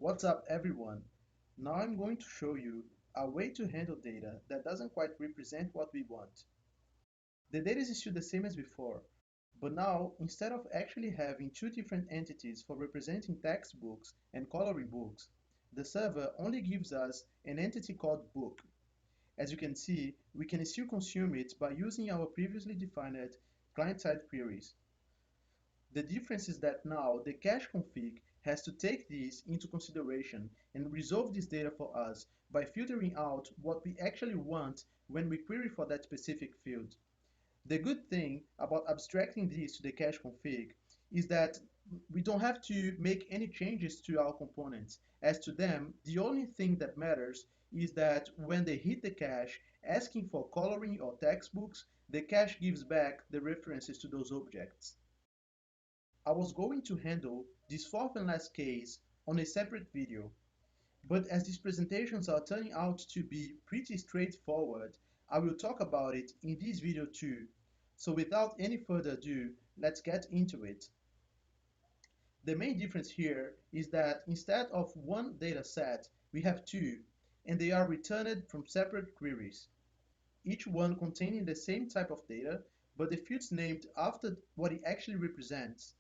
What's up everyone? Now I'm going to show you a way to handle data that doesn't quite represent what we want. The data is still the same as before, but now instead of actually having two different entities for representing textbooks and coloring books, the server only gives us an entity called book. As you can see, we can still consume it by using our previously defined client-side queries. The difference is that now the cache config has to take this into consideration and resolve this data for us by filtering out what we actually want when we query for that specific field. The good thing about abstracting this to the cache config is that we don't have to make any changes to our components. As to them, the only thing that matters is that when they hit the cache asking for coloring or textbooks, the cache gives back the references to those objects. I was going to handle this fourth and last case on a separate video, but as these presentations are turning out to be pretty straightforward, I will talk about it in this video too. So without any further ado, let's get into it. The main difference here is that instead of one data set, we have two, and they are returned from separate queries, each one containing the same type of data, but the fields named after what it actually represents.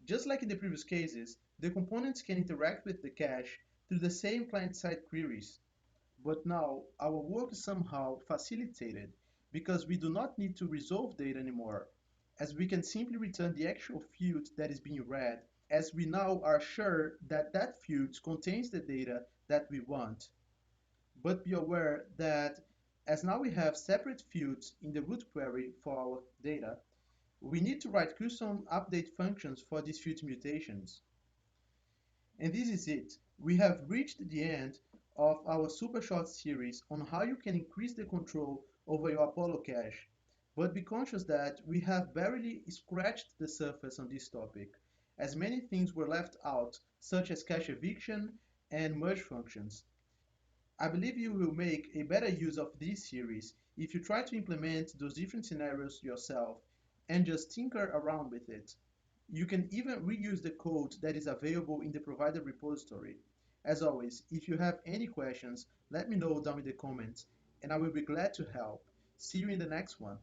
Just like in the previous cases, the components can interact with the cache through the same client-side queries. But now, our work is somehow facilitated because we do not need to resolve data anymore, as we can simply return the actual field that is being read, as we now are sure that that field contains the data that we want. But be aware that as now we have separate fields in the root query for our data, we need to write custom update functions for these field mutations. And this is it. We have reached the end of our super short series on how you can increase the control over your Apollo cache. But be conscious that we have barely scratched the surface on this topic, as many things were left out, such as cache eviction and merge functions. I believe you will make a better use of this series if you try to implement those different scenarios yourself and just tinker around with it. You can even reuse the code that is available in the provided repository. As always, if you have any questions, let me know down in the comments and I will be glad to help. See you in the next one.